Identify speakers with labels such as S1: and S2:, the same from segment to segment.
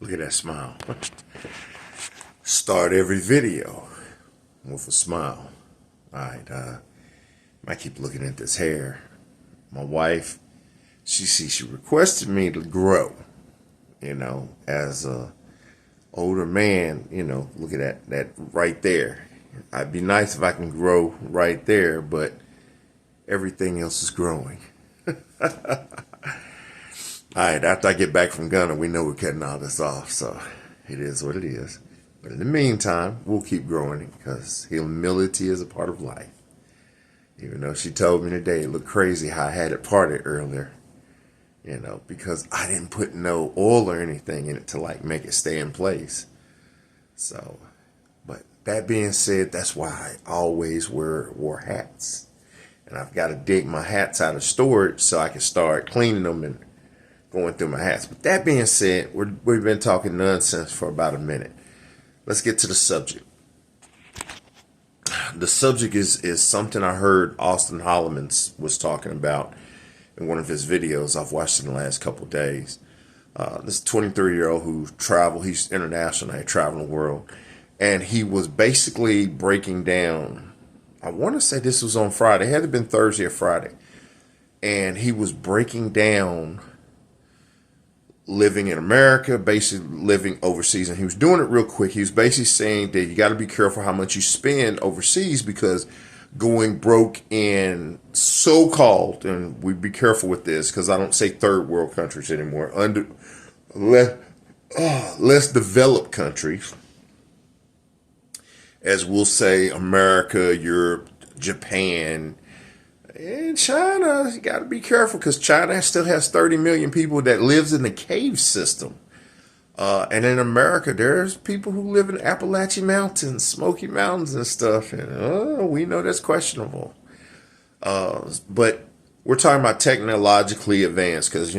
S1: Look at that smile. Start every video with a smile. All right, I keep looking at this hair. My wife, she requested me to grow, as a older man, look at that right there. I'd be nice if I can grow right there, but everything else is growing. All right, after I get back from Ghana, we know we're cutting all this off, so it is what it is. But in the meantime, we'll keep growing it because humility is a part of life. Even though she told me today it looked crazy how I had it parted earlier, because I didn't put no oil or anything in it to make it stay in place. So, but that being said, that's why I always wore hats. And I've got to dig my hats out of storage so I can start cleaning them and going through my hats. But that being said, we've been talking nonsense for about a minute. Let's get to the subject. The subject is something I heard Austin Holloman was talking about in one of his videos I've watched in the last couple of days. This 23-year-old who he's international, traveling the world. And he was basically breaking down, I want to say this was on Friday. It had to have been Thursday or Friday. And he was breaking down living in America, basically living overseas. And he was doing it real quick. He was basically saying that you got to be careful how much you spend overseas because going broke in so-called, and we be careful with this because I don't say third world countries anymore, less developed countries, as we'll say America, Europe, Japan, and China. You got to be careful because China still has 30 million people that lives in the cave system. And in America, there's people who live in Appalachian Mountains, Smoky Mountains and stuff. And we know that's questionable. But we're talking about technologically advanced because,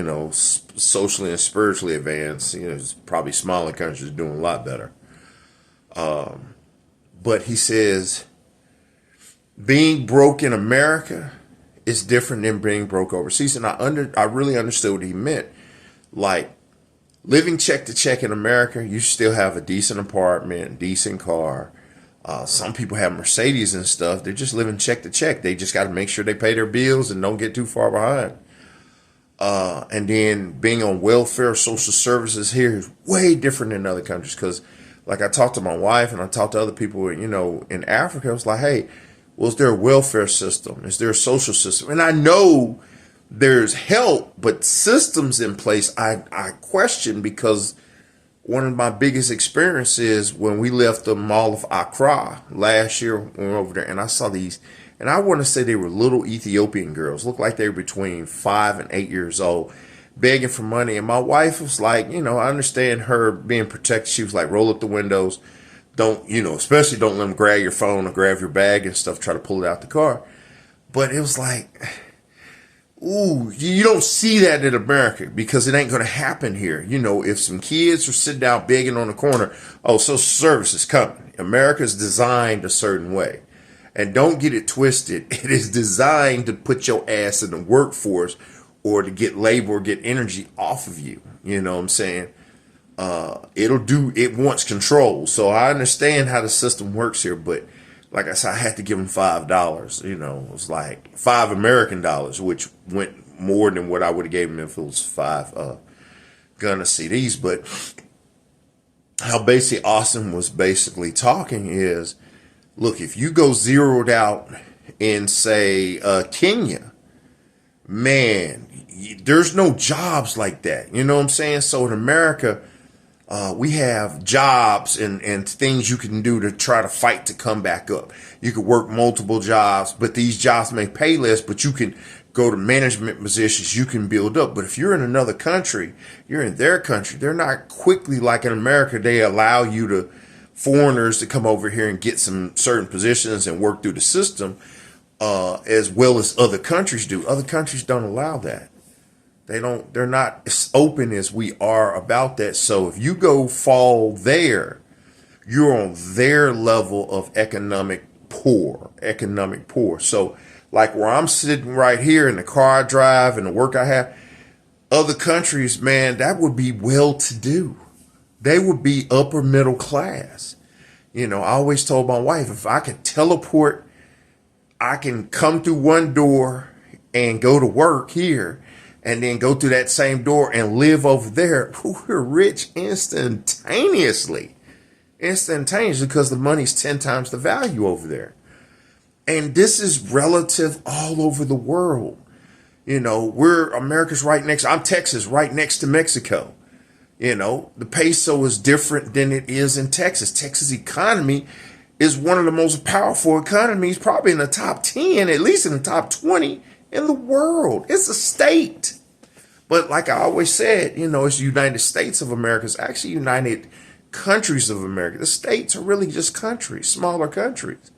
S1: socially and spiritually advanced. Probably smaller countries doing a lot better. But he says being broke in America is different than being broke overseas. And I really understood what he meant. Like, living check to check in America, you still have a decent apartment, decent car. Some people have Mercedes and stuff. They're just living check to check. They just got to make sure they pay their bills and don't get too far behind. And then being on welfare, social services here is way different than other countries. Because like I talked to my wife and I talked to other people, in Africa, I was like, hey, is there a welfare system? Is there a social system? And I know there's help, but systems in place, I question because one of my biggest experiences when we left the Mall of Accra last year, when we were over there, and I saw these, and I want to say they were little Ethiopian girls, looked like they were between 5 and 8 years old, begging for money. And my wife was like, I understand her being protected. She was like, roll up the windows. Don't, especially don't let them grab your phone or grab your bag and stuff, try to pull it out the car. But it was like, ooh, you don't see that in America because it ain't going to happen here. If some kids are sitting down begging on the corner, social service is coming. America's designed a certain way. And don't get it twisted. It is designed to put your ass in the workforce or to get labor or get energy off of you. You know what I'm saying? It wants control. So I understand how the system works here, but like I said, I had to give him $5. It was like $5 American dollars, which went more than what I would have gave him if it was 5 Ghana CDs. But how basically Austin was basically talking is, look, if you go zeroed out in, say, Kenya, man, there's no jobs like that. You know what I'm saying? So in America, we have jobs and things you can do to try to fight to come back up. You could work multiple jobs, but these jobs may pay less, but you can go to management positions, you can build up. But if you're in another country, you're in their country, they're not quickly like in America. They allow foreigners to come over here and get some certain positions and work through the system, as well as other countries do. Other countries don't allow that. They're not as open as we are about that. So if you go fall there, you're on their level of economic poor. So like where I'm sitting right here in the car I drive and the work I have, other countries, man, that would be well to do. they would be upper middle class. You know, I always told my wife, if I could teleport, I can come through one door and go to work here and then go through that same door and live over there. We're rich instantaneously because the money's 10 times the value over there. And this is relative all over the world. You know, America's right next, I'm Texas, right next to Mexico. You know, the peso is different than it is in Texas. Texas economy is one of the most powerful economies, probably in the top 10, at least in the top 20 in the world. It's a state. But like I always said, you know, it's the United States of America. It's actually United Countries of America. The states are really just countries, smaller countries.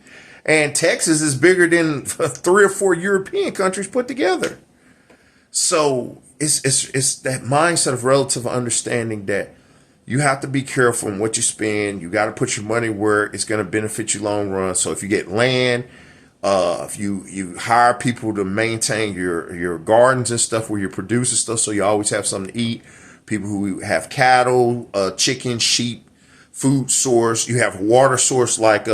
S1: And Texas is bigger than 3 or 4 European countries put together. So it's that mindset of relative understanding that you have to be careful in what you spend. You got to put your money where it's going to benefit you long run. So if you get land, if you hire people to maintain your gardens and stuff where you're producing stuff, so you always have something to eat. People who have cattle, chicken, sheep, food source. You have water source like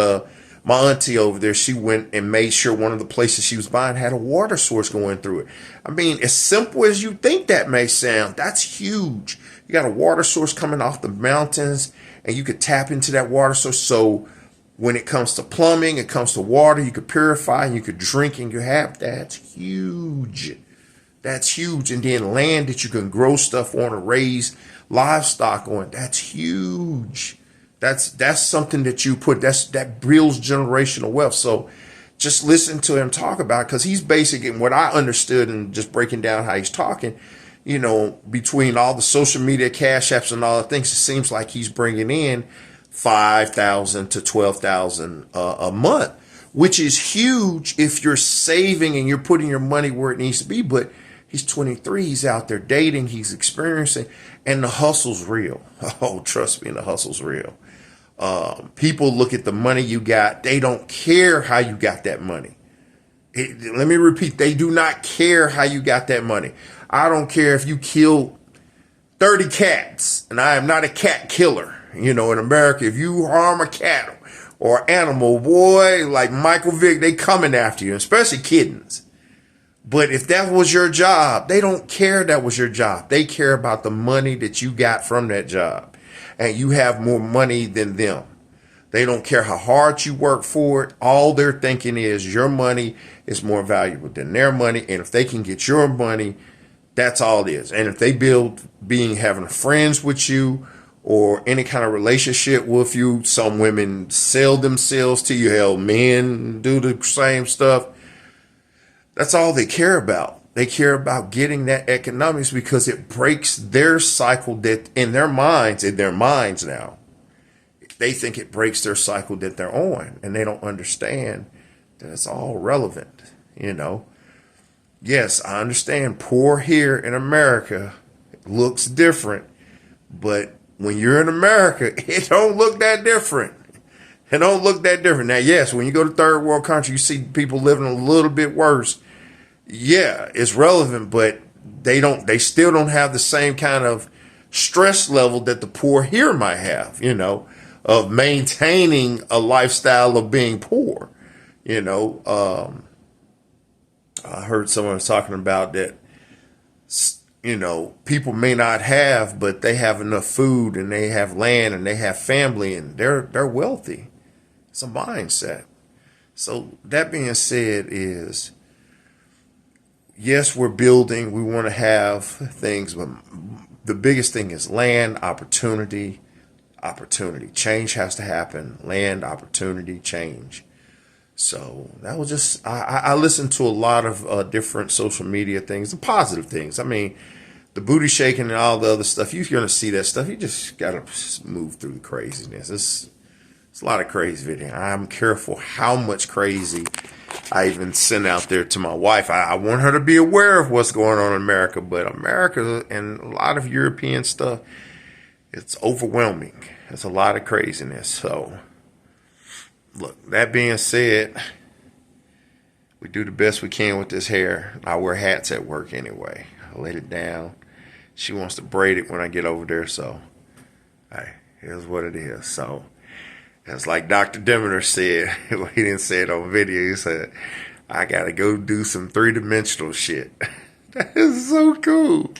S1: my auntie over there. She went and made sure one of the places she was buying had a water source going through it. I mean, as simple as you think that may sound, that's huge. You got a water source coming off the mountains, and you could tap into that water source. So when it comes to plumbing, it comes to water, you could purify and you could drink and you have, that's huge. That's huge. And then land that you can grow stuff on or raise livestock on, that's huge. That's something that you put, that builds generational wealth. So just listen to him talk about it, because he's basic in what I understood and just breaking down how he's talking. You know, between all the social media cash apps and all the things, it seems like he's bringing in 5,000 to 12,000 a month, which is huge if you're saving and you're putting your money where it needs to be. But he's 23, he's out there dating, he's experiencing, and the hustle's real. Oh, trust me, the hustle's real. People look at the money you got. They don't care how you got that money. Let me repeat, they do not care how you got that money. I don't care if you killed 30 cats, and I am not a cat killer. You know, in America, if you harm a cat or animal, boy, like Michael Vick, they coming after you, especially kittens. But if that was your job, they don't care that was your job. They care about the money that you got from that job. And you have more money than them. They don't care how hard you work for it. All they're thinking is your money is more valuable than their money. And if they can get your money, that's all it is. And if they build having friends with you or any kind of relationship with you, some women sell themselves to you. Hell, men do the same stuff. That's all they care about. They care about getting that economics because it breaks their cycle that in their minds now, they think it breaks their cycle that they're on, and they don't understand that it's all relevant. You know, yes, I understand poor here in America looks different, but when you're in America, it don't look that different. It don't look that different. Now, yes, when you go to third world country, you see people living a little bit worse. Yeah, it's relevant, but they still don't have the same kind of stress level that the poor here might have, you know, of maintaining a lifestyle of being poor. You know, I heard someone was talking about that, you know, people may not have, but they have enough food and they have land and they have family and they're wealthy. It's a mindset. So that being said is, yes, we're building. We want to have things, but the biggest thing is land, opportunity. Change has to happen. Land, opportunity, change. So that was just, I listened to a lot of different social media things, the positive things. I mean, the booty shaking and all the other stuff, you're going to see that stuff. You just got to move through the craziness. It's a lot of crazy video. I'm careful how much crazy I even send out there to my wife. I want her to be aware of what's going on in America, but America and a lot of European stuff, it's overwhelming. It's a lot of craziness. So, look, that being said, we do the best we can with this hair. I wear hats at work anyway. I let it down. She wants to braid it when I get over there, so, hey. is what it is. So it's like Dr. Demeter said. Well, he didn't say it on video. He said, I gotta go do some three-dimensional shit. That is so cool.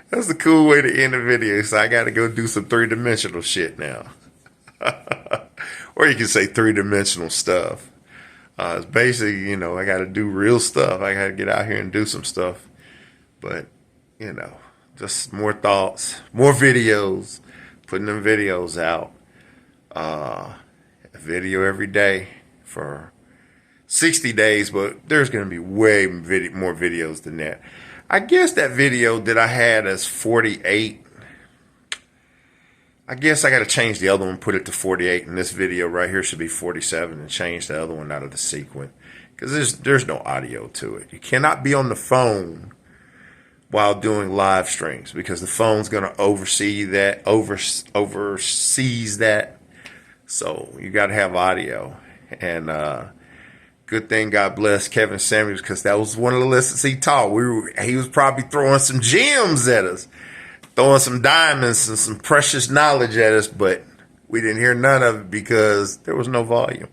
S1: That's a cool way to end the video. So I gotta go do some three-dimensional shit now. Or you can say three-dimensional stuff. It's basically, you know, I gotta do real stuff. I gotta get out here and do some stuff. But, you know, just more thoughts, more videos, putting them videos out. A video every day for 60 days, but there's going to be way more videos than that. I guess that video that I had as 48, I guess I got to change the other one, put it to 48, and this video right here should be 47 and change the other one out of the sequence because there's no audio to it. You cannot be on the phone while doing live streams because the phone's going to oversees that. So you got to have audio. And good thing God bless Kevin Samuels because that was one of the lessons he taught. He was probably throwing some gems at us, throwing some diamonds and some precious knowledge at us, but we didn't hear none of it because there was no volume.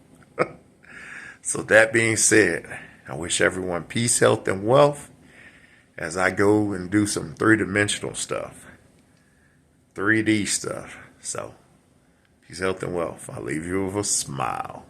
S1: So that being said, I wish everyone peace, health, and wealth as I go and do some three-dimensional stuff, 3D stuff. So peace, health, and wealth. I leave you with a smile.